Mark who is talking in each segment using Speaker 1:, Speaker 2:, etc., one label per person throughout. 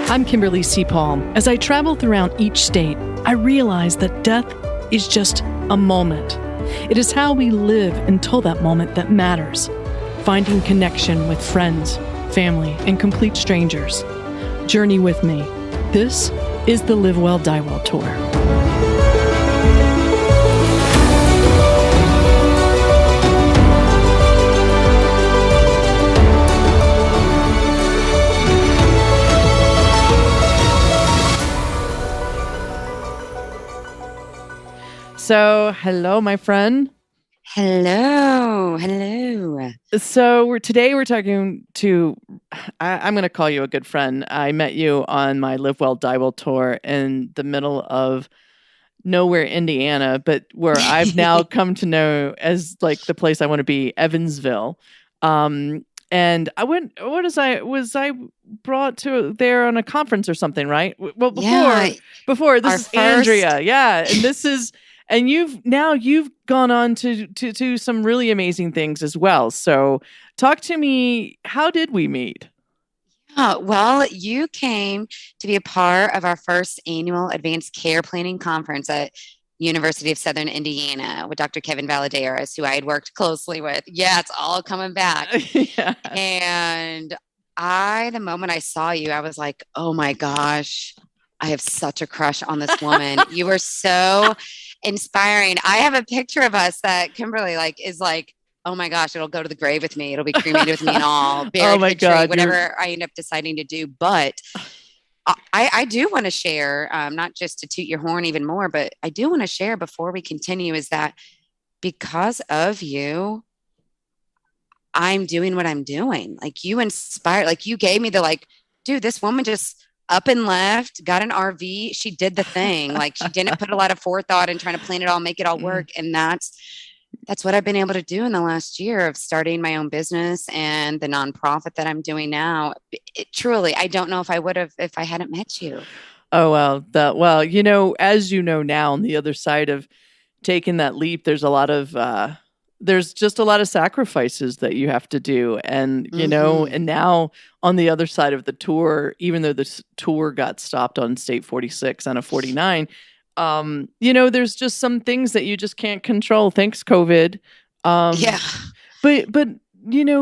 Speaker 1: I'm Kimberly C. Paul. As I travel throughout each state, I realize that death is just a moment. It is how we live until that moment that matters. Finding connection with friends, family, and complete strangers. Journey with me. This is the Live Well, Die Well Tour. So, hello, my friend.
Speaker 2: Hello.
Speaker 1: So today we're talking to, I'm going to call you a good friend. I met you on my Live Well, Die Well tour in the middle of nowhere, Indiana, but where I've now come to know as like the place I want to be, Evansville. And I went, was I brought to there on a conference or something, right? Well, before this is Andrea. Yeah. And this is, and you've gone on to some really amazing things as well. So talk to me, how did we meet?
Speaker 2: Well, you came to be a part of our first annual Advanced Care Planning Conference at University of Southern Indiana with Dr. Kevin Valadares, who I had worked closely with. Yeah, it's all coming back.
Speaker 1: Yeah.
Speaker 2: And the moment I saw you, I was like, oh my gosh, I have such a crush on this woman. You were so inspiring. I have a picture of us that Kimberly is like, oh my gosh, it'll go to the grave with me. It'll be cremated with me and all.
Speaker 1: Oh my God.
Speaker 2: Whatever I end up deciding to do. But I do want to share, not just to toot your horn even more, but I do want to share before we continue is that because of you, I'm doing what I'm doing. Like you inspired, like you gave me the dude, this woman just up and left, got an RV. She did the thing. Like she didn't put a lot of forethought in trying to plan it all, make it all work. And that's what I've been able to do in the last year of starting my own business and the nonprofit that I'm doing now. Truly, I don't know if I would have if I hadn't met you.
Speaker 1: Oh, well, as you know now, on the other side of taking that leap, there's just a lot of sacrifices that you have to do. And, and now on the other side of the tour, even though this tour got stopped on state 46 and a 49, there's just some things that you just can't control. Thanks, COVID.
Speaker 2: Yeah.
Speaker 1: But,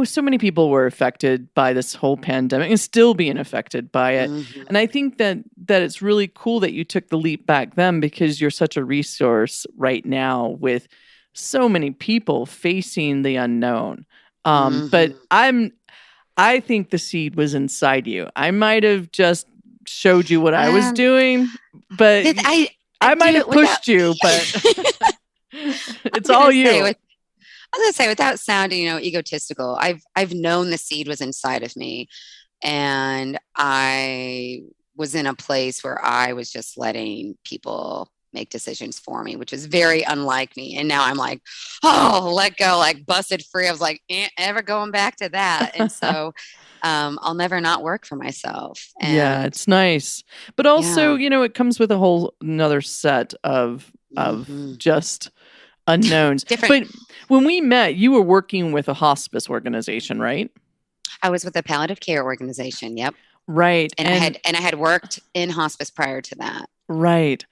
Speaker 1: so many people were affected by this whole pandemic and still being affected by it. Mm-hmm. And I think that it's really cool that you took the leap back then because you're such a resource right now with so many people facing the unknown. But I think the seed was inside you. I might have just showed you what I was doing, but I might have pushed you, but it's all you.
Speaker 2: I was going to say, without sounding, egotistical, I've known the seed was inside of me, and I was in a place where I was just letting people make decisions for me, which is very unlike me. And now I'm like, oh, let go, busted free. I was like, ever going back to that. And so I'll never not work for myself. And
Speaker 1: yeah, it's nice. But also, it comes with a whole another set of just unknowns. But when we met, you were working with a hospice organization, right?
Speaker 2: I was with a palliative care organization. Yep.
Speaker 1: Right.
Speaker 2: And I had worked in hospice prior to that.
Speaker 1: Right.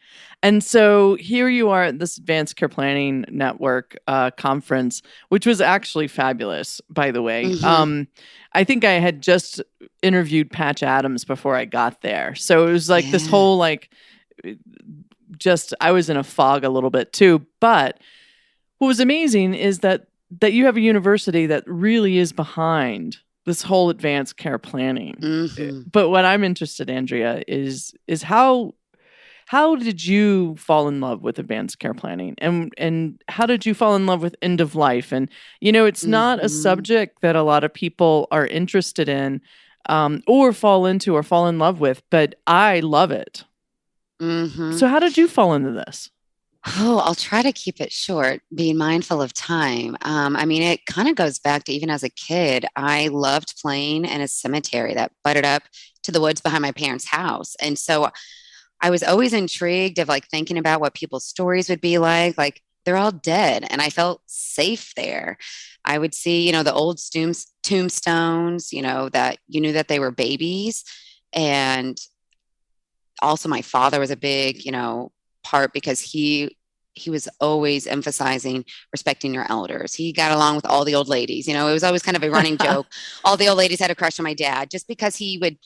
Speaker 1: And so here you are at this Advanced Care Planning Network conference, which was actually fabulous, by the way. Mm-hmm. I think I had just interviewed Patch Adams before I got there. So it was like this whole I was in a fog a little bit too. But what was amazing is that you have a university that really is behind this whole advanced care planning. Mm-hmm. But what I'm interested, Andrea, is how did you fall in love with advanced care planning, and how did you fall in love with end of life? And it's not a subject that a lot of people are interested in, or fall into or fall in love with. But I love it. Mm-hmm. So how did you fall into this?
Speaker 2: Oh, I'll try to keep it short, being mindful of time. It kind of goes back to even as a kid, I loved playing in a cemetery that butted up to the woods behind my parents' house. And so I was always intrigued of thinking about what people's stories would be like they're all dead. And I felt safe there. I would see, the old tombstones, that you knew that they were babies. And also my father was a big, part because he was always emphasizing respecting your elders. He got along with all the old ladies. It was always kind of a running joke. All the old ladies had a crush on my dad just because he would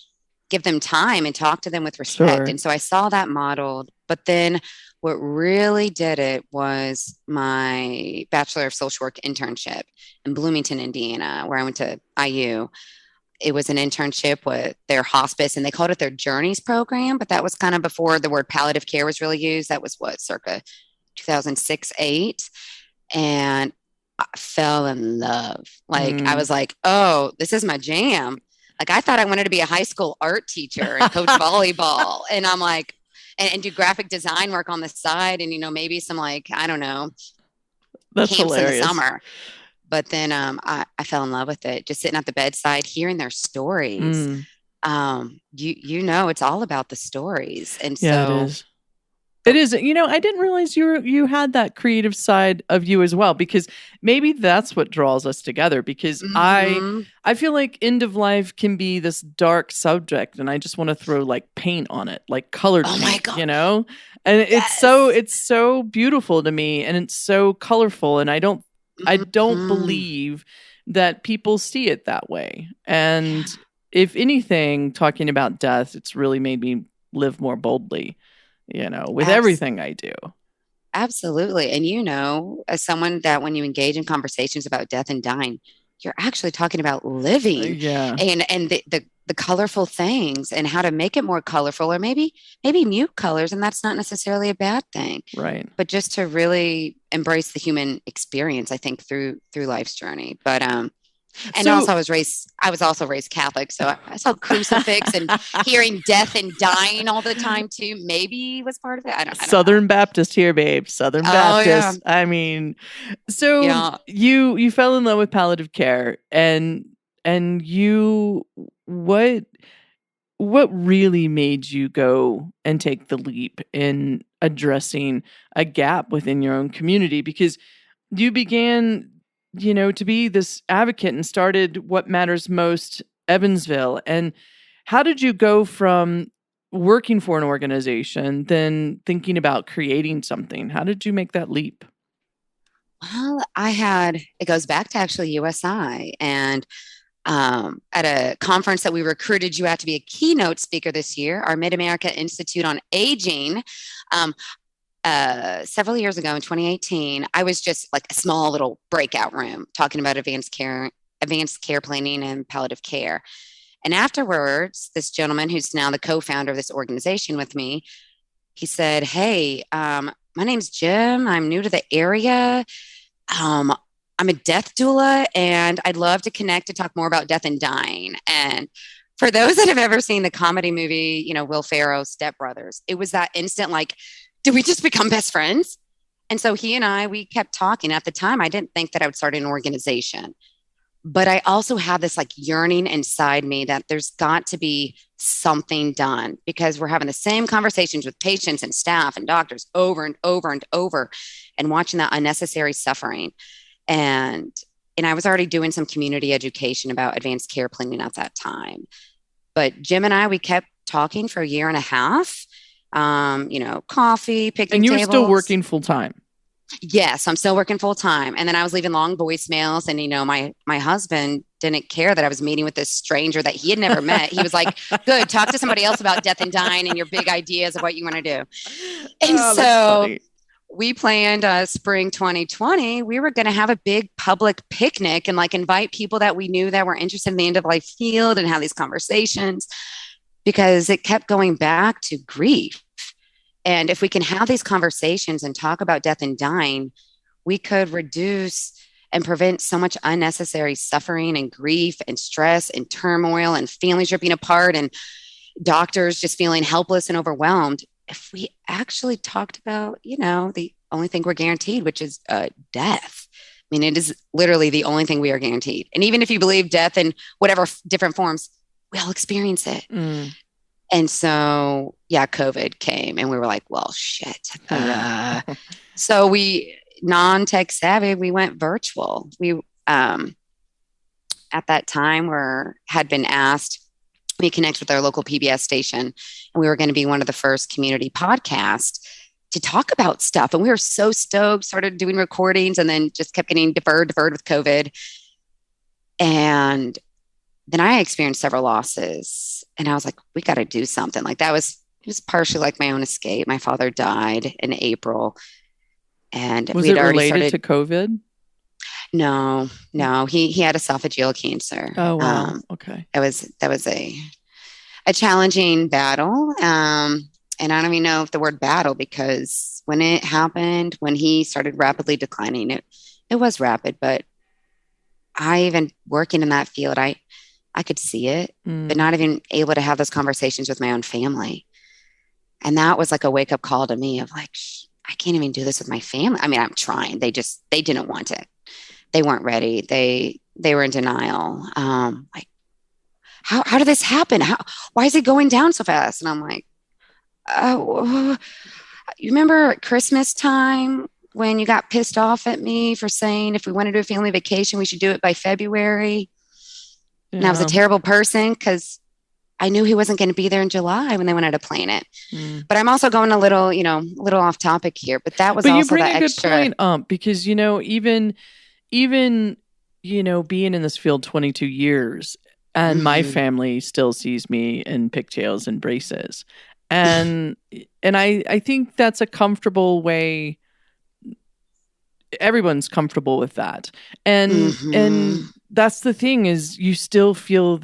Speaker 2: give them time and talk to them with respect.
Speaker 1: Sure.
Speaker 2: And so I saw that modeled. But then what really did it was my Bachelor of Social Work internship in Bloomington, Indiana, where I went to IU. It was an internship with their hospice, and they called it their Journeys program, but that was kind of before the word palliative care was really used. That was what, circa 2006, 8. And I fell in love. Like, I was like, oh, this is my jam. Like, I thought I wanted to be a high school art teacher and coach volleyball. And I'm like, and do graphic design work on the side. And, maybe some, like, I don't know,
Speaker 1: That's
Speaker 2: camps
Speaker 1: hilarious.
Speaker 2: in the summer. But then I fell in love with it, just sitting at the bedside, hearing their stories. It's all about the stories. And
Speaker 1: Yeah,
Speaker 2: so
Speaker 1: it is. It is. I didn't realize you had that creative side of you as well, because maybe that's what draws us together, because I feel like end of life can be this dark subject, and I just want to throw like paint on it, like colored paint,
Speaker 2: my God.
Speaker 1: And
Speaker 2: Yes.
Speaker 1: it's so beautiful to me, and it's so colorful, and I don't believe that people see it that way. And if anything, talking about death, it's really made me live more boldly, with everything I do.
Speaker 2: Absolutely. And as someone that when you engage in conversations about death and dying, you're actually talking about living and the colorful things and how to make it more colorful, or maybe mute colors. And that's not necessarily a bad thing.
Speaker 1: Right.
Speaker 2: But just to really embrace the human experience, I think through life's journey. But, also I was also raised Catholic. So I saw crucifix and hearing death and dying all the time too. Maybe was part of it. I don't
Speaker 1: Southern
Speaker 2: know.
Speaker 1: Baptist here, babe. Southern Baptist. Yeah. I mean, so you fell in love with palliative care, and what really made you go and take the leap in addressing a gap within your own community? Because you began, to be this advocate and started What Matters Most Evansville. And how did you go from working for an organization then thinking about creating something? How did you make that leap?
Speaker 2: Well, it goes back to actually USI, and at a conference that we recruited you at to be a keynote speaker this year, our Mid-America Institute on Aging. Several years ago in 2018, I was just like a small little breakout room talking about advanced care planning and palliative care. And afterwards, this gentleman who's now the co-founder of this organization with me, he said, hey, my name's Jim. I'm new to the area. I'm a death doula, and I'd love to connect to talk more about death and dying. And for those that have ever seen the comedy movie, Will Ferrell's Step Brothers, it was that instant, like, did we just become best friends? And so he and we kept talking. At the time, I didn't think that I would start an organization, but I also had this like yearning inside me that there's got to be something done, because we're having the same conversations with patients and staff and doctors over and over and over, and watching that unnecessary suffering. And I was already doing some community education about advanced care planning at that time. But Jim and we kept talking for a year and a half. Coffee, picnic tables.
Speaker 1: And you were still working full time?
Speaker 2: Yes, I'm still working full time. And then I was leaving long voicemails, and my husband didn't care that I was meeting with this stranger that he had never met. He was like, good, talk to somebody else about death and dying and your big ideas of what you want to do. And so we planned spring 2020. We were going to have a big public picnic and like invite people that we knew that were interested in the end of life field and have these conversations, because it kept going back to grief. And if we can have these conversations and talk about death and dying, we could reduce and prevent so much unnecessary suffering and grief and stress and turmoil and families ripping apart and doctors just feeling helpless and overwhelmed. If we actually talked about, the only thing we're guaranteed, which is death. I mean, it is literally the only thing we are guaranteed. And even if you believe death in whatever different forms, we all experience it. And so, COVID came, and we were like, well, shit. So we non-tech savvy, we went virtual. We at that time had been asked, we connect with our local PBS station, and we were going to be one of the first community podcasts to talk about stuff. And we were so stoked, started doing recordings, and then just kept getting deferred with COVID. And then I experienced several losses, and I was like, we got to do something. Like it was partially like my own escape. My father died in April, and
Speaker 1: was it related to COVID?
Speaker 2: No, he had esophageal cancer.
Speaker 1: Oh, wow. Okay.
Speaker 2: That was a challenging battle. And I don't even know if the word battle, because when it happened, when he started rapidly declining, it was rapid, but I, even working in that field, I could see it, but not even able to have those conversations with my own family. And that was like a wake up call to me of like, I can't even do this with my family. I mean, I'm trying. They didn't want it. They weren't ready. They were in denial. Like, how did this happen? Why is it going down so fast? And I'm like, oh, you remember at Christmas time when you got pissed off at me for saying if we want to do a family vacation, we should do it by February? Yeah. And I was a terrible person because I knew he wasn't going to be there in July when they wanted to plan it. But I'm also going a little off topic here. But that was also
Speaker 1: you bring
Speaker 2: that
Speaker 1: a
Speaker 2: extra
Speaker 1: good point up, because even being in this field 22 years, and my family still sees me in pigtails and braces, and I think that's a comfortable way. Everyone's comfortable with that, and that's the thing, is you still feel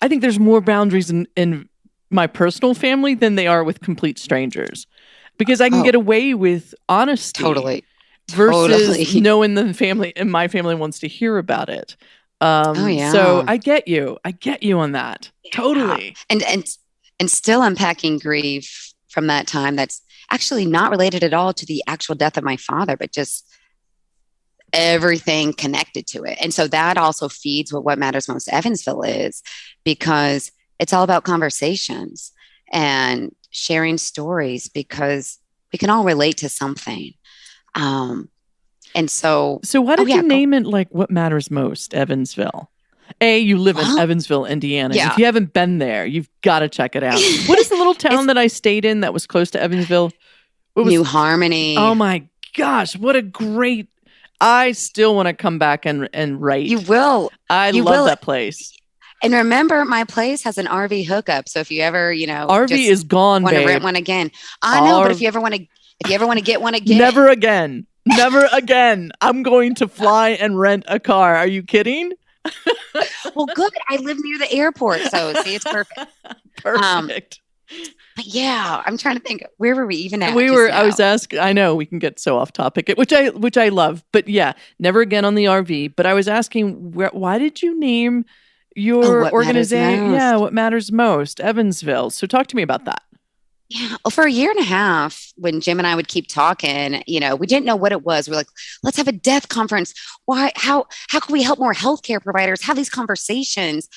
Speaker 1: I think there's more boundaries in my personal family than they are with complete strangers, because I can get away with honesty.
Speaker 2: Totally.
Speaker 1: Versus knowing my family wants to hear about it. So I get you on that. Yeah. Totally.
Speaker 2: And still unpacking grief from that time that's actually not related at all to the actual death of my father, but just everything connected to it. And so that also feeds what Matters Most Evansville is, because it's all about conversations and sharing stories, because we can all relate to something. And so
Speaker 1: why did you name it like What Matters Most Evansville? You live in Evansville, Indiana. Yeah. If you haven't been there, you've got to check it out. What is the little town that I stayed in that was close to Evansville?
Speaker 2: New Harmony.
Speaker 1: Oh my gosh, what a great! I still want to come back and write.
Speaker 2: You will.
Speaker 1: I love that place.
Speaker 2: And remember, my place has an RV hookup. So if you ever,
Speaker 1: RV is gone,
Speaker 2: want to rent one again, I know. But if you ever want to get one again,
Speaker 1: never again. Never again. I'm going to fly and rent a car. Are you kidding?
Speaker 2: Well, good. I live near the airport, so see, it's perfect.
Speaker 1: Perfect.
Speaker 2: But yeah, I'm trying to think. Where were we even at?
Speaker 1: I was asking. I know we can get so off topic, which I love. But yeah, never again on the RV. But I was asking, why did you name your organization? Yeah, What Matters Most Evansville. So talk to me about that.
Speaker 2: Yeah. Well, for a year and a half, when Jim and I would keep talking, we didn't know what it was. We're like, let's have a death conference. Why? How can we help more healthcare providers have these conversations?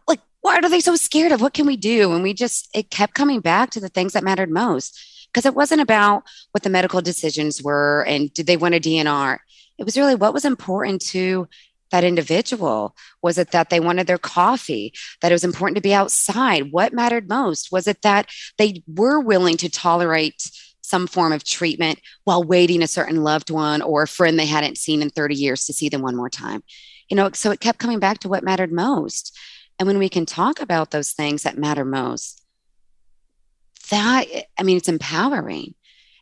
Speaker 2: Like, why are they so scared of? What can we do? And it kept coming back to the things that mattered most, because it wasn't about what the medical decisions were and did they want a DNR. It was really what was important to that individual. Was it that they wanted their coffee, that it was important to be outside? What mattered most? Was it that they were willing to tolerate some form of treatment while waiting a certain loved one or a friend they hadn't seen in 30 years to see them one more time? So it kept coming back to what mattered most. And when we can talk about those things that matter most, it's empowering.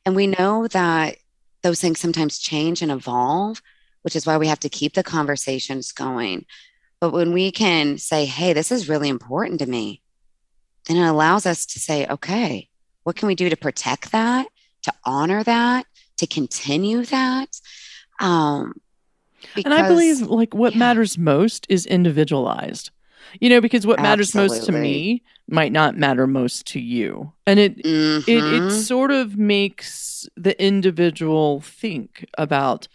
Speaker 2: And we know that those things sometimes change and evolve, which is why we have to keep the conversations going. But when we can say, hey, this is really important to me, then it allows us to say, okay, what can we do to protect that, to honor that, to continue that?
Speaker 1: And I believe what matters most is individualized, because what matters most to me might not matter most to you. And it sort of makes the individual think about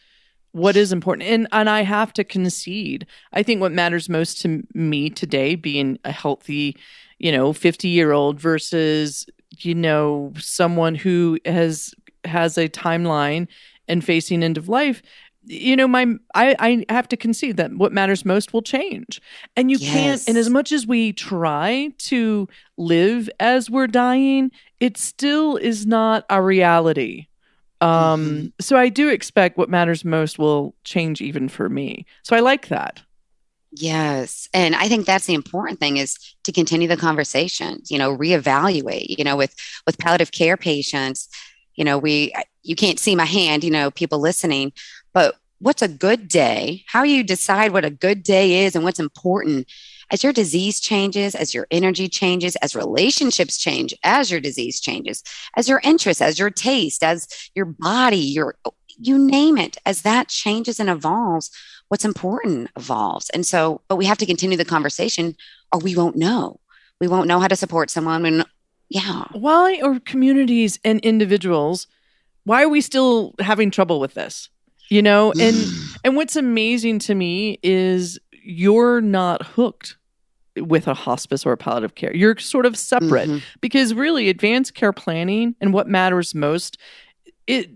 Speaker 1: what is important. And I have to concede, I think what matters most to me today, being a healthy, 50-year-old versus, someone who has a timeline and facing end of life, I have to concede that what matters most will change. And you can't, and as
Speaker 2: Yes.
Speaker 1: much as we try to live as we're dying, it still is not a reality.
Speaker 2: Hmm.
Speaker 1: So I do expect what matters most will change even for me. So I like that.
Speaker 2: Yes. And I think that's the important thing is to continue the conversation, reevaluate, with palliative care patients, you can't see my hand, people listening, but what's a good day? How you decide what a good day is and what's important as your disease changes, as your energy changes, as relationships change, as your disease changes, as your interests, as your taste, as your body, you name it, as that changes and evolves, what's important evolves. And so, but we have to continue the conversation or we won't know. We won't know how to support someone when, yeah.
Speaker 1: Why are communities and individuals, why are we still having trouble with this? And what's amazing to me is you're not hooked with a hospice or palliative care. You're sort of separate
Speaker 2: Mm-hmm.
Speaker 1: because really advanced care planning and what matters most, it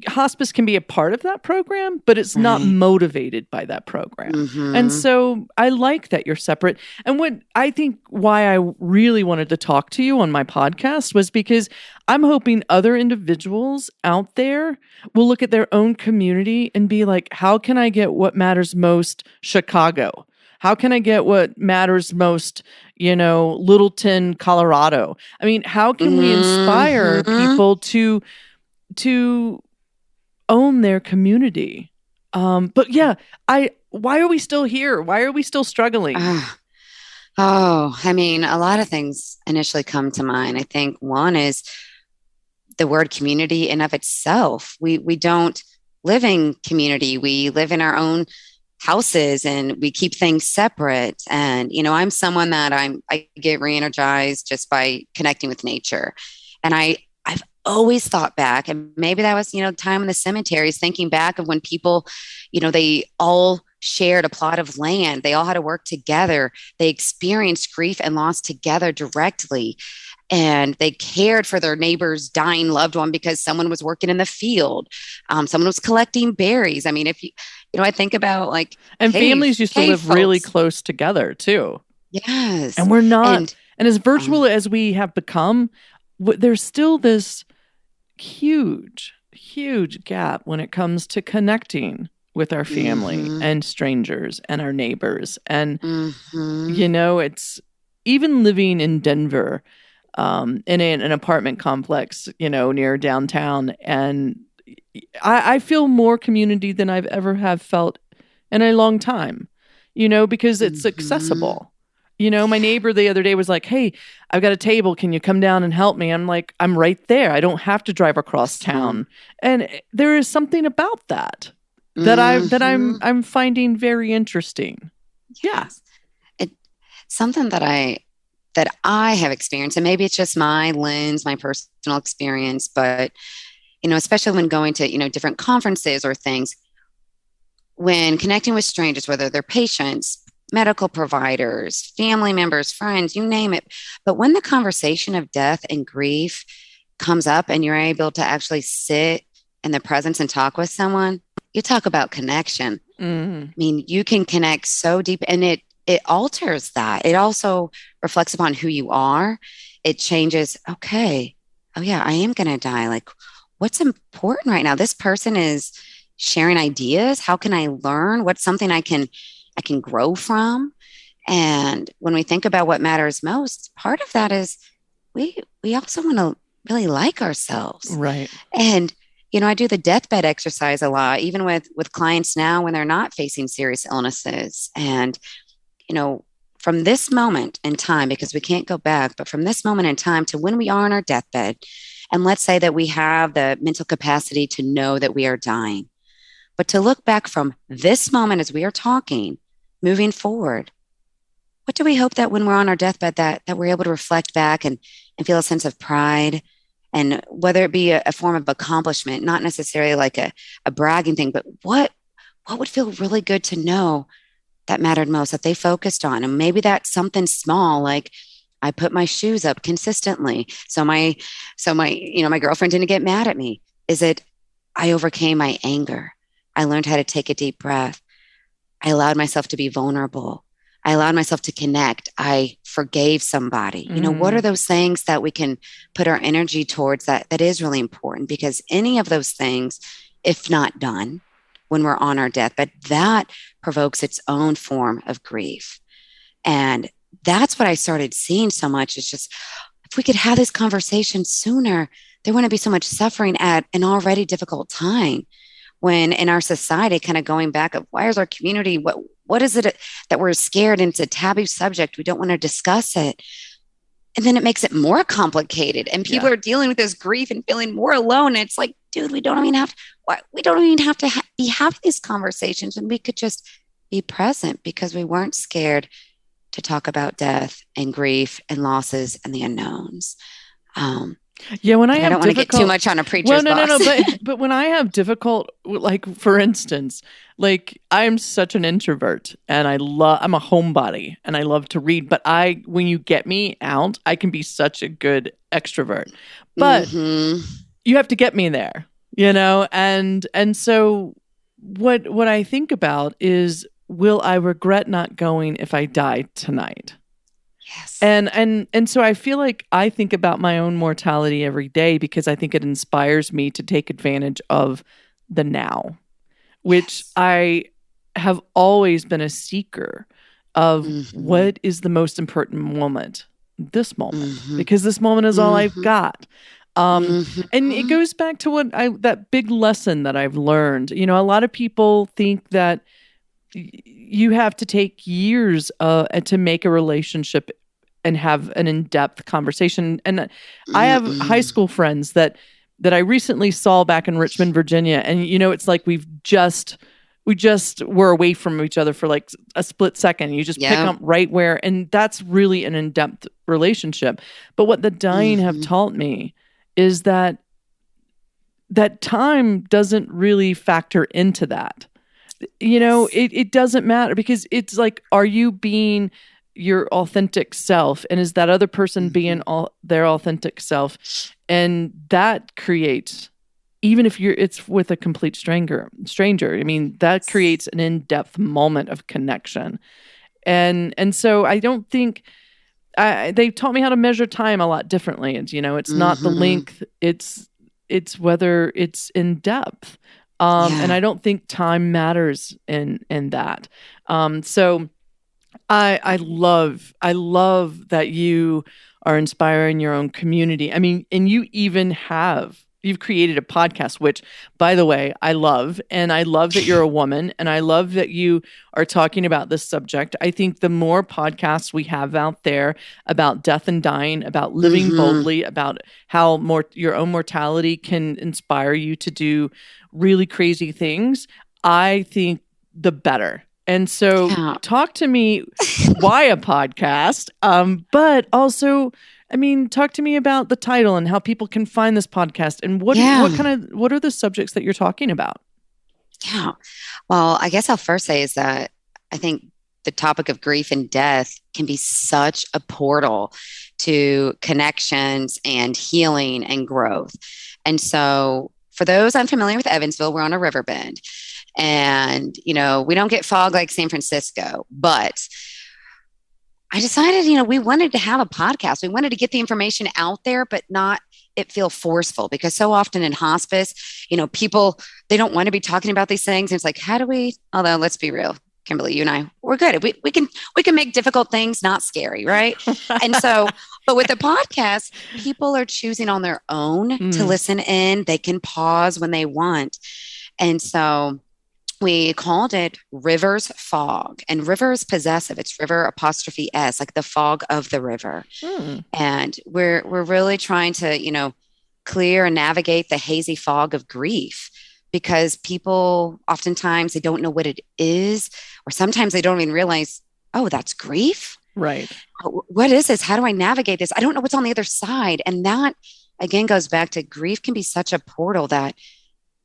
Speaker 1: hospice can be a part of that program, but it's not
Speaker 2: Right.
Speaker 1: motivated by that program. And
Speaker 2: Mm-hmm.
Speaker 1: so I like that you're separate. And what I think why I really wanted to talk to you on my podcast was because I'm hoping other individuals out there will look at their own community and be like, how can I get what matters most Chicago? How can I get what matters most, Littleton, Colorado? I mean, how can we inspire
Speaker 2: Mm-hmm.
Speaker 1: people to own their community? But yeah, why are we still here? Why are we still struggling?
Speaker 2: Ah. Oh, I mean, a lot of things initially come to mind. I think one is the word community in of itself. We don't live in community. We live in our own houses and we keep things separate. And I'm someone that I get re-energized just by connecting with nature. And I've always thought back, and maybe that was, time in the cemeteries, thinking back of when people, they all shared a plot of land. They all had to work together. They experienced grief and loss together directly. And they cared for their neighbor's dying loved one because someone was working in the field. Someone was collecting berries. I mean, if I think about like
Speaker 1: And families used to
Speaker 2: cave
Speaker 1: live really
Speaker 2: folks.
Speaker 1: close together too.
Speaker 2: Yes.
Speaker 1: And we're not,
Speaker 2: And
Speaker 1: and as
Speaker 2: um,
Speaker 1: virtual as we have become, there's still this huge, huge gap when it comes to connecting with our family
Speaker 2: mm-hmm,
Speaker 1: and strangers and our neighbors. And,
Speaker 2: mm-hmm,
Speaker 1: it's even living in Denver, in an apartment complex, near downtown. And I feel more community than I've ever have felt in a long time, because it's
Speaker 2: mm-hmm.
Speaker 1: accessible. My neighbor the other day was like, "Hey, I've got a table. Can you come down and help me?" I'm like, "I'm right there. I don't have to drive across
Speaker 2: Awesome.
Speaker 1: town." And there is something about that
Speaker 2: Mm-hmm.
Speaker 1: I'm finding very interesting. Yeah.
Speaker 2: Yes. It something that I have experienced, and maybe it's just my lens, my personal experience, but especially when going to, different conferences or things, when connecting with strangers, whether they're patients, medical providers, family members, friends, you name it. But when the conversation of death and grief comes up and you're able to actually sit in the presence and talk with someone, you talk about connection.
Speaker 1: Mm.
Speaker 2: I mean, you can connect so deep and it alters that. It also reflects upon who you are. It changes, okay. Oh yeah, I am going to die. Like what's important right now? This person is sharing ideas. How can I learn? What's something I can grow from? And when we think about what matters most, part of that is we also want to really like ourselves.
Speaker 1: Right.
Speaker 2: And I do the deathbed exercise a lot, even with clients now when they're not facing serious illnesses. And you know, from this moment in time, because we can't go back, but from this moment in time to when we are on our deathbed, and let's say that we have the mental capacity to know that we are dying, but to look back from this moment as we are talking, moving forward, what do we hope that when we're on our deathbed that we're able to reflect back and feel a sense of pride, and whether it be a form of accomplishment, not necessarily like a bragging thing, but what would feel really good to know that mattered most that they focused on? And maybe that's something small, like I put my shoes up consistently. So my girlfriend didn't get mad at me. Is it I overcame my anger. I learned how to take a deep breath. I allowed myself to be vulnerable. I allowed myself to connect. I forgave somebody. What are
Speaker 1: Mm.
Speaker 2: those things that we can put our energy towards that is really important? Because any of those things, if not done when we're on our deathbed, that provokes its own form of grief. And that's what I started seeing so much is just if we could have this conversation sooner, there wouldn't be so much suffering at an already difficult time. When in our society, kind of going back of why is our community, what is it that we're scared and it's a taboo subject, we don't want to discuss it, and then it makes it more complicated and people
Speaker 1: Yeah.
Speaker 2: are dealing with this grief and feeling more alone. It's like, dude, we don't even have to be having these conversations, and we could just be present because we weren't scared to talk about death and grief and losses and the unknowns.
Speaker 1: Yeah, when I
Speaker 2: But I
Speaker 1: have
Speaker 2: don't want to get too
Speaker 1: difficult
Speaker 2: much on a
Speaker 1: well,
Speaker 2: preacher's
Speaker 1: no,
Speaker 2: box.
Speaker 1: but when I have difficult, like for instance, like I'm such an introvert and I'm a homebody and I love to read, but when you get me out, I can be such a good extrovert. But
Speaker 2: Mm-hmm.
Speaker 1: you have to get me there, and so what I think about is, will I regret not going if I die tonight?
Speaker 2: Yes.
Speaker 1: And so I feel like I think about my own mortality every day because I think it inspires me to take advantage of the now, which
Speaker 2: Yes.
Speaker 1: I have always been a seeker of
Speaker 2: Mm-hmm.
Speaker 1: what is the most important moment, this moment,
Speaker 2: Mm-hmm.
Speaker 1: because this moment is all I've
Speaker 2: Mm-hmm.
Speaker 1: got. And it
Speaker 2: Mm-hmm.
Speaker 1: goes back to that big lesson that I've learned. A lot of people think that you have to take years to make a relationship and have an in-depth conversation. And I have high
Speaker 2: Mm-mm.
Speaker 1: school friends that I recently saw back in Richmond, Virginia, and it's like we just were away from each other for like a split second. You just pick
Speaker 2: Yeah.
Speaker 1: up right where, and that's really an in-depth relationship. But what the dying have
Speaker 2: Mm-hmm.
Speaker 1: taught me is that time doesn't really factor into that.
Speaker 2: Yes.
Speaker 1: It doesn't matter because it's like, are you being your authentic self? And is that other person being
Speaker 2: Mm-hmm.
Speaker 1: their authentic self? And that creates, even if it's with a complete stranger, I mean, that creates an in-depth moment of connection. And so I don't think they taught me how to measure time a lot differently. And, it's not the
Speaker 2: Mm-hmm.
Speaker 1: length, it's whether it's in depth. And
Speaker 2: Yeah.
Speaker 1: I don't think time matters in that. So I love that you are inspiring your own community. I mean, and you've created a podcast, which, by the way, I love. And I love that you're a woman, and I love that you are talking about this subject. I think the more podcasts we have out there about death and dying, about living
Speaker 2: Mm-hmm.
Speaker 1: boldly, about how your own mortality can inspire you to do really crazy things, I think the better. And so
Speaker 2: Yeah.
Speaker 1: talk to me, why a podcast? But also, I mean, talk to me about the title and how people can find this podcast and
Speaker 2: Yeah.
Speaker 1: what are the subjects that you're talking about?
Speaker 2: Yeah. Well, I guess I'll first say is that I think the topic of grief and death can be such a portal to connections and healing and growth. And so, for those unfamiliar with Evansville, we're on a river bend. And, we don't get fog like San Francisco, but I decided, we wanted to have a podcast. We wanted to get the information out there, but not it feel forceful because so often in hospice, people, they don't want to be talking about these things. And it's like, how do we, although let's be real, Kimberly, you and I, we're good. We can make difficult things not scary, right? And so, but with the podcast, people are choosing on their own to
Speaker 1: Mm,
Speaker 2: listen in. They can pause when they want. And so we called it River's Fog, and river is possessive. It's river apostrophe S, like the fog of the river.
Speaker 1: mm,
Speaker 2: And we're really trying to, clear and navigate the hazy fog of grief because people oftentimes they don't know what it is, or sometimes they don't even realize, oh, that's grief.
Speaker 1: right.
Speaker 2: What is this? How do I navigate this? I don't know what's on the other side. And that again goes back to grief can be such a portal that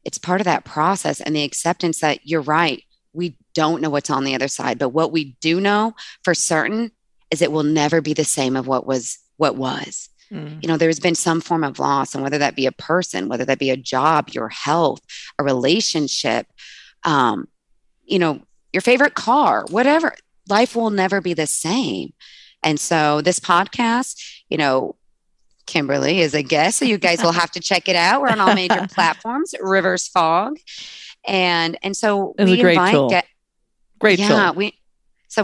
Speaker 2: it's part of that process and the acceptance that you're right. We don't know what's on the other side, but what we do know for certain is it will never be the same of what was.
Speaker 1: Mm.
Speaker 2: There's been some form of loss, and whether that be a person, whether that be a job, your health, a relationship, um, your favorite car, whatever, life will never be the same. And so this podcast, Kimberly is a guest, so you guys will have to check it out. We're on all major platforms, Rivers Fog. And so
Speaker 1: It's a
Speaker 2: we
Speaker 1: great
Speaker 2: invite,
Speaker 1: tool. Great
Speaker 2: yeah,
Speaker 1: tool.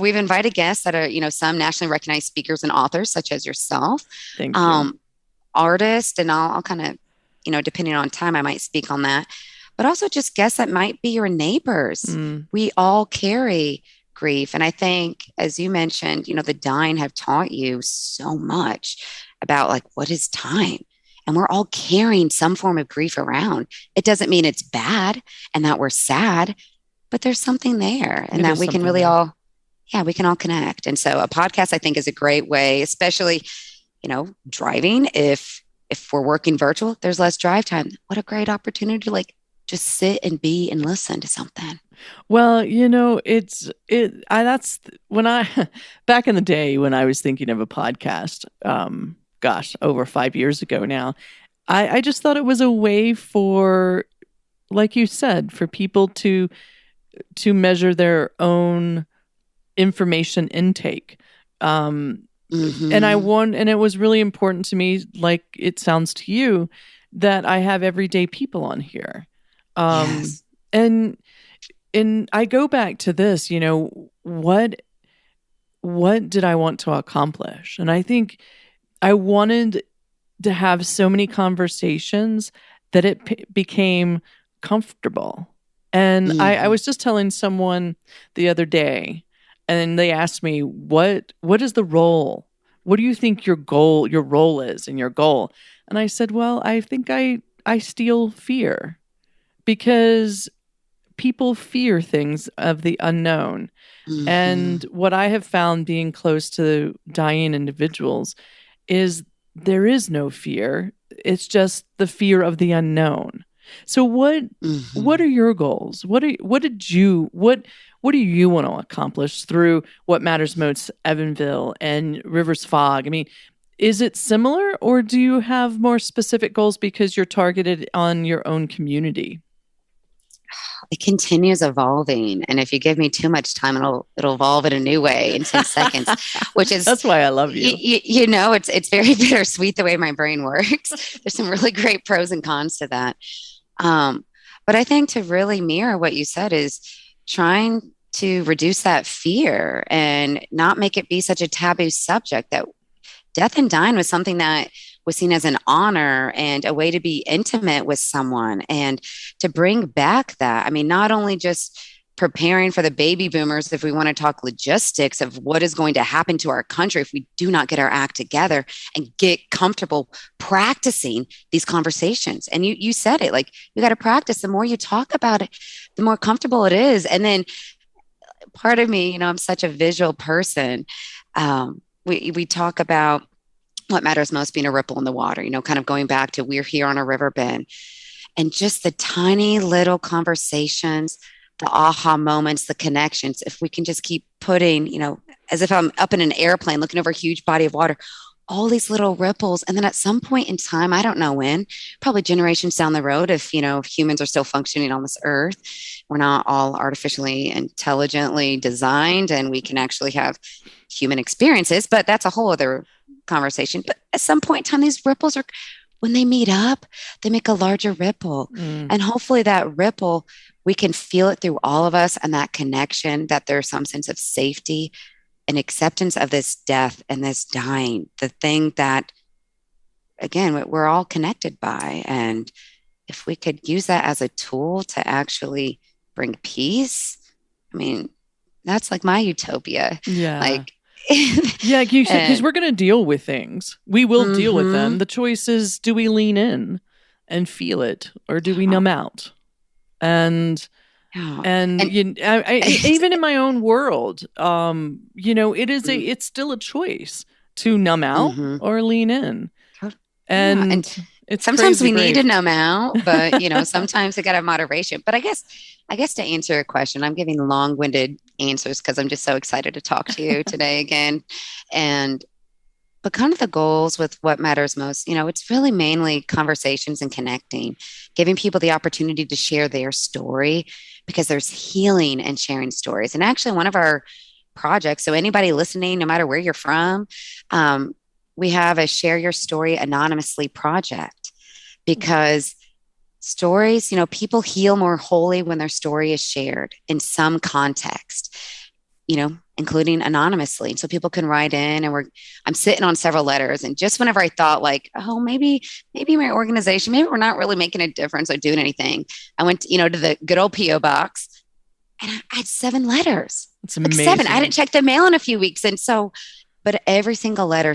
Speaker 2: we've invited guests that are, some nationally recognized speakers and authors, such as yourself,
Speaker 1: Thank you.
Speaker 2: artists, and I'll kind of, depending on time, I might speak on that, but also just guests that might be your neighbors.
Speaker 1: Mm.
Speaker 2: We all carry grief. And I think, as you mentioned, the dying have taught you so much about like, what is time? And we're all carrying some form of grief around. It doesn't mean it's bad and that we're sad, but there's something there, and that we can really all, we can all connect. And so a podcast, I think, is a great way, especially, driving. If we're working virtual, there's less drive time. What a great opportunity to like just sit and be and listen to something.
Speaker 1: Well, that's when I, back in the day when I was thinking of a podcast, over 5 years ago now, I just thought it was a way for, like you said, for people to measure their own information intake.
Speaker 2: Mm-hmm.
Speaker 1: And it was really important to me, like it sounds to you, that I have everyday people on here.
Speaker 2: Yes.
Speaker 1: And I go back to this, what did I want to accomplish? And I think I wanted to have so many conversations that it became comfortable. And
Speaker 2: Mm-hmm.
Speaker 1: I was just telling someone the other day, and they asked me, what is the role? What do you think your role is, and your goal? And I said, well, I think I steal fear, because people fear things of the unknown.
Speaker 2: Mm-hmm.
Speaker 1: And what I have found being close to dying individuals is there is no fear. It's just the fear of the unknown. So what are your goals? What do you want to accomplish through What Matters Most Evansville and Rivers Fog? I mean, is it similar, or do you have more specific goals because you're targeted on your own community?
Speaker 2: It continues evolving, and if you give me too much time, it'll evolve in a new way in 10 seconds, which is,
Speaker 1: that's why I love you.
Speaker 2: It's very bittersweet the way my brain works. There's some really great pros and cons to that. But I think to really mirror what you said is trying to reduce that fear and not make it be such a taboo subject, that death and dying was something that was seen as an honor and a way to be intimate with someone, and to bring back that. I mean, not only just preparing for the baby boomers, if we want to talk logistics of what is going to happen to our country if we do not get our act together and get comfortable practicing these conversations. And you said it, like, you got to practice. The more you talk about it, the more comfortable it is. And then part of me, I'm such a visual person. We talk about what matters most being a ripple in the water, kind of going back to we're here on a river bend, and just the tiny little conversations, the aha moments, the connections. If we can just keep putting, as if I'm up in an airplane looking over a huge body of water, all these little ripples. And then at some point in time, I don't know when, probably generations down the road, if humans are still functioning on this earth, we're not all artificially intelligently designed, and we can actually have human experiences, but that's a whole other conversation. But at some point in time, these ripples are, when they meet up, they make a larger ripple. And hopefully that ripple, we can feel it through all of us, and that connection, that there's some sense of safety and acceptance of this death and this dying, the thing that, again, we're all connected by. And if we could use that as a tool to actually bring peace, I mean, that's like my utopia.
Speaker 1: Yeah.
Speaker 2: Like,
Speaker 1: yeah, like you said, because we're going to deal with things. We will deal with them. The choice is, do we lean in and feel it, or do we numb out? And even in my own world, it's still a choice to numb out or lean in. And it's
Speaker 2: sometimes we
Speaker 1: great.
Speaker 2: need to numb out, but sometimes we got to have moderation. But I guess to answer your question, I'm giving long-winded answers because I'm just so excited to talk to you today again. And but kind of the goals with what matters most, it's really mainly conversations and connecting, giving people the opportunity to share their story because there's healing in sharing stories. And actually, one of our projects, so anybody listening, no matter where you're from, um, we have a Share Your Story Anonymously project because stories, people heal more wholly when their story is shared in some context, including anonymously. So people can write in, and I'm sitting on several letters. And just whenever I thought like, oh, maybe my organization, maybe we're not really making a difference or doing anything, I went, to the good old PO box, and I had 7 letters.
Speaker 1: It's
Speaker 2: Like 7. I
Speaker 1: amazing.
Speaker 2: hadn't checked the mail in a few weeks. And so, but every single letter,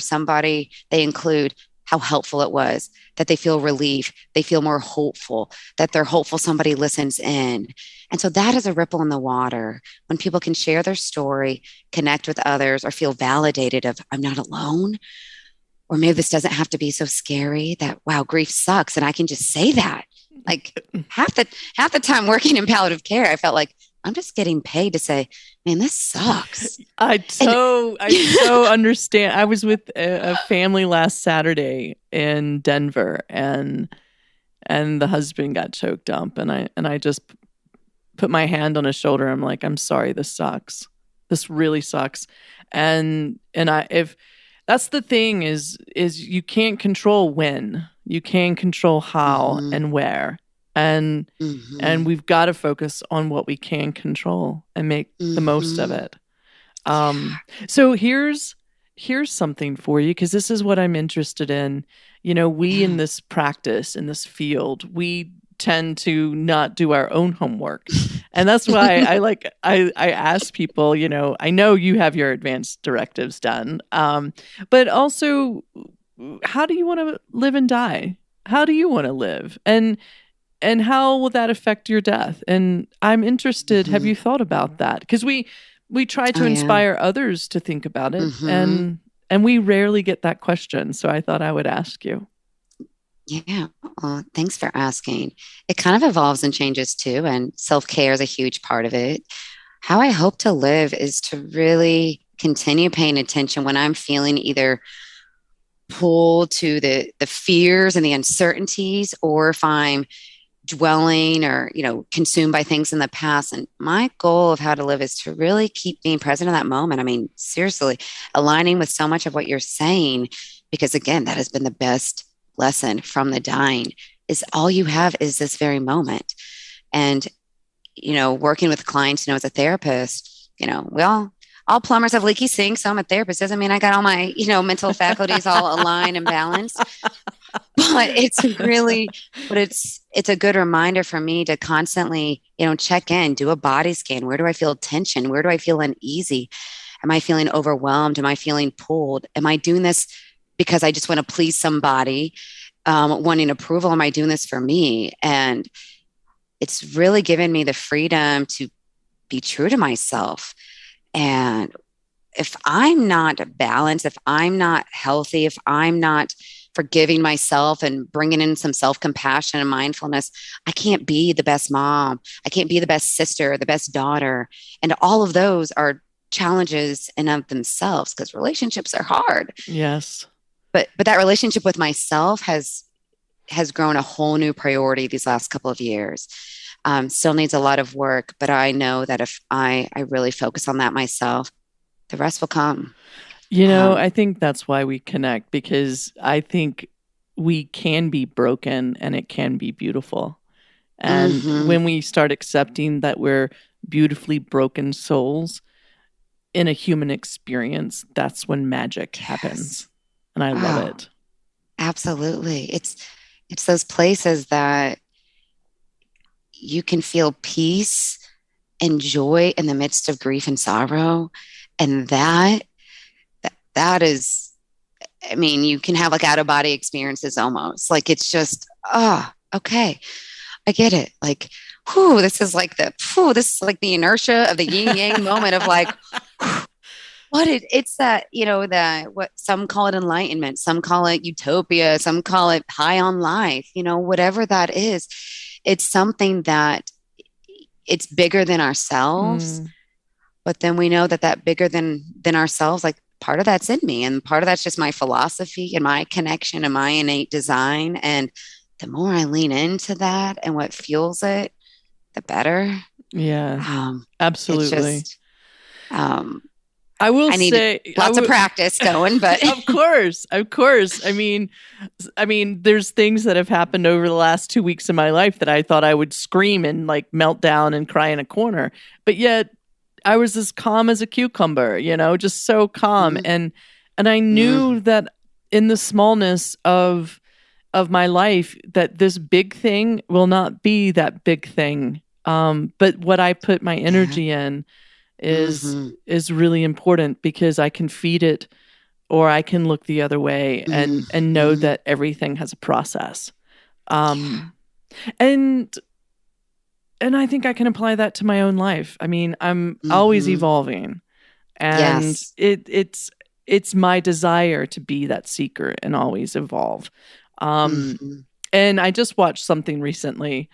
Speaker 2: they include how helpful it was, that they feel relief, they feel more hopeful, that they're hopeful somebody listens in. And so that is a ripple in the water when people can share their story, connect with others, or feel validated of, I'm not alone. Or maybe this doesn't have to be so scary that, wow, grief sucks. And I can just say that. Like half the time working in palliative care, I felt like I'm just getting paid to say, man, this sucks.
Speaker 1: I so understand. I was with a family last Saturday in Denver, and the husband got choked up, and I just put my hand on his shoulder. I'm like, I'm sorry, this sucks. This really sucks. And if that's the thing is you can't control when, you can control how and where. And we've got to focus on what we can control and make the most of it. So here's something for you, because this is what I'm interested in. We in this practice, in this field, we tend to not do our own homework. And that's why I ask people, I know you have your advanced directives done, but also, how do you want to live and die? How do you want to live? And how will that affect your death? And I'm interested, have you thought about that? Because we try to inspire others to think about it, and we rarely get that question. So I thought I would ask you.
Speaker 2: Yeah. Well, thanks for asking. It kind of evolves and changes too, and self-care is a huge part of it. How I hope to live is to really continue paying attention when I'm feeling either pulled to the fears and the uncertainties, or if I'm dwelling or consumed by things in the past. And my goal of how to live is to really keep being present in that moment. I mean, seriously, aligning with so much of what you're saying, because again, that has been the best lesson from the dying, is all you have is this very moment. And working with clients, as a therapist, all plumbers have leaky sinks, so I'm a therapist. Doesn't mean I got all my mental faculties all aligned and balanced. But it's a good reminder for me to constantly, check in, do a body scan. Where do I feel tension? Where do I feel uneasy? Am I feeling overwhelmed? Am I feeling pulled? Am I doing this because I just want to please somebody, wanting approval? Am I doing this for me? And it's really given me the freedom to be true to myself. And if I'm not balanced, if I'm not healthy, if I'm not forgiving myself and bringing in some self-compassion and mindfulness, I can't be the best mom. I can't be the best sister, the best daughter. And all of those are challenges in of themselves, because relationships are hard.
Speaker 1: Yes.
Speaker 2: But that relationship with myself has grown a whole new priority these last couple of years. Still needs a lot of work, but I know that if I really focus on that myself, the rest will come.
Speaker 1: I think that's why we connect, because I think we can be broken and it can be beautiful. And when we start accepting that we're beautifully broken souls in a human experience, that's when magic happens. And I love it.
Speaker 2: Absolutely. It's those places that you can feel peace and joy in the midst of grief and sorrow. And that is, I mean, you can have like out of body experiences almost. Like it's just, okay, I get it. Like, this is like the inertia of the yin yang moment of like, it's that, what some call it enlightenment, some call it utopia, some call it high on life, whatever that is. It's something that it's bigger than ourselves. But then we know that bigger than ourselves, like part of that's in me, and part of that's just my philosophy and my connection and my innate design. And the more I lean into that and what fuels it, the better.
Speaker 1: Yeah,
Speaker 2: It's
Speaker 1: absolutely.
Speaker 2: just,
Speaker 1: I will
Speaker 2: I need
Speaker 1: say
Speaker 2: lots of practice going, but
Speaker 1: of course, of course. I mean, there's things that have happened over the last 2 weeks of my life that I thought I would scream and like melt down and cry in a corner, but yet I was as calm as a cucumber, just so calm.
Speaker 2: mm,
Speaker 1: And I knew
Speaker 2: mm,
Speaker 1: that in the smallness of my life, that this big thing will not be that big thing. But what I put my
Speaker 2: yeah,
Speaker 1: energy in is
Speaker 2: mm-hmm,
Speaker 1: is really important, because I can feed it or I can look the other way and know
Speaker 2: mm-hmm,
Speaker 1: that everything has a process.
Speaker 2: yeah,
Speaker 1: Um, and and I think I can apply that to my own life. I mean, I'm always
Speaker 2: mm-hmm,
Speaker 1: evolving, and
Speaker 2: yes,
Speaker 1: it's my desire to be that seeker and always evolve. Um,
Speaker 2: mm-hmm,
Speaker 1: and I just watched something recently,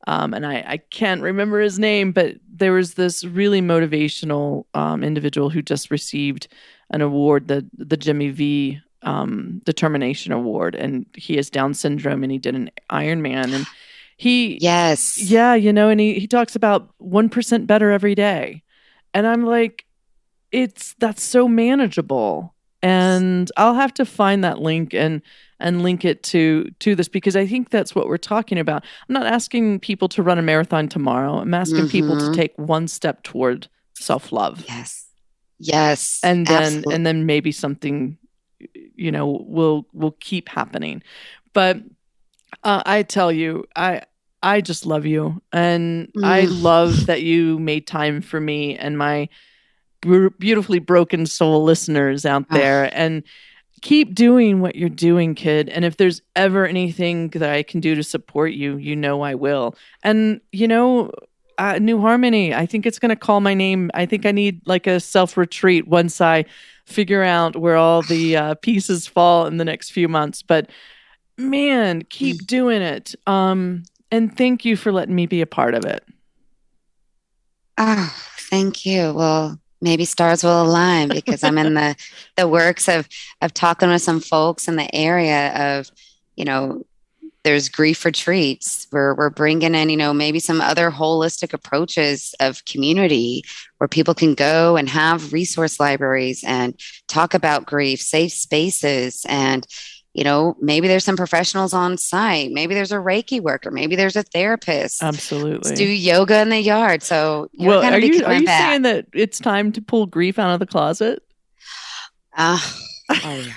Speaker 1: and I can't remember his name, but there was this really motivational individual who just received an award, the Jimmy V Determination Award, and he has Down syndrome, and he did an Ironman, and he,
Speaker 2: yes,
Speaker 1: yeah, and he talks about 1% better every day, and I'm like, that's so manageable. And I'll have to find that link and link it to this, because I think that's what we're talking about. I'm not asking people to run a marathon tomorrow. I'm asking people to
Speaker 2: mm-hmm,
Speaker 1: take one step toward self-love.
Speaker 2: yes, yes,
Speaker 1: And
Speaker 2: absolutely.
Speaker 1: then maybe something will keep happening. But I tell you, I just love you, and I
Speaker 2: Mm,
Speaker 1: love that you made time for me and my beautifully broken soul listeners out
Speaker 2: oh,
Speaker 1: there. And keep doing what you're doing, kid. And if there's ever anything that I can do to support you, I will. And New Harmony, I think it's going to call my name. I think I need like a self retreat once I figure out where all the pieces fall in the next few months. But man, keep doing it. And thank you for letting me be a part of it.
Speaker 2: oh, thank you. Well, maybe stars will align because I'm in the works of talking with some folks in the area of, you know, there's grief retreats where we're bringing in, maybe some other holistic approaches of community where people can go and have resource libraries and talk about grief, safe spaces. And, maybe there's some professionals on site. Maybe there's a Reiki worker. Maybe there's a therapist. Let's do
Speaker 1: Absolutely.
Speaker 2: yoga in the yard. So you're
Speaker 1: Well,
Speaker 2: going
Speaker 1: are
Speaker 2: to be
Speaker 1: you
Speaker 2: coming back.
Speaker 1: saying that it's time to pull grief out of the closet?
Speaker 2: Uh, oh, yeah.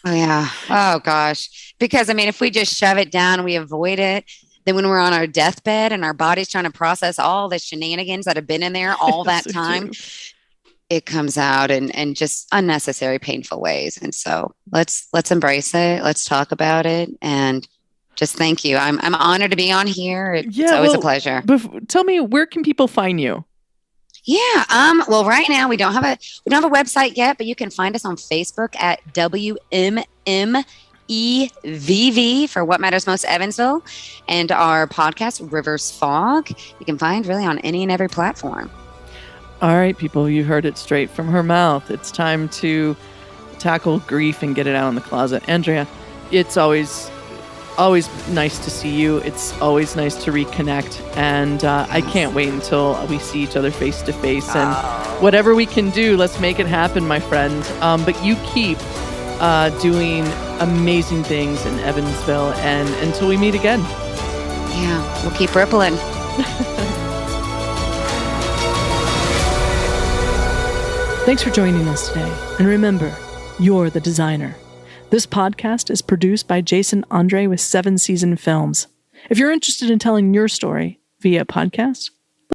Speaker 2: Oh, yeah. Oh, gosh. Because, I mean, if we just shove it down, we avoid it. Then when we're on our deathbed and our body's trying to process all the shenanigans that have been in there all
Speaker 1: Yes,
Speaker 2: that
Speaker 1: I
Speaker 2: time,
Speaker 1: do.
Speaker 2: it comes out in just unnecessary, painful ways. And so let's embrace it. Let's talk about it. And just thank you. I'm honored to be on here. It's
Speaker 1: Yeah,
Speaker 2: always a
Speaker 1: well,
Speaker 2: pleasure.
Speaker 1: tell me, where can people find you?
Speaker 2: Yeah. Well, right now we don't have a website yet, but you can find us on Facebook at WMMEVV for What Matters Most Evansville, and our podcast Rivers Fog. You can find really on any and every platform.
Speaker 1: All right, people, you heard it straight from her mouth. It's time to tackle grief and get it out in the closet. Andrea, it's always nice to see you. It's always nice to reconnect, and I
Speaker 2: Yes.
Speaker 1: can't wait until we see each other face to face. And whatever we can do, let's make it happen, my friend. But you keep doing amazing things in Evansville, and until we meet again.
Speaker 2: Yeah, we'll keep rippling.
Speaker 1: Thanks for joining us today. And remember, you're the designer. This podcast is produced by Jason Andre with 7 Season Films. If you're interested in telling your story via podcast,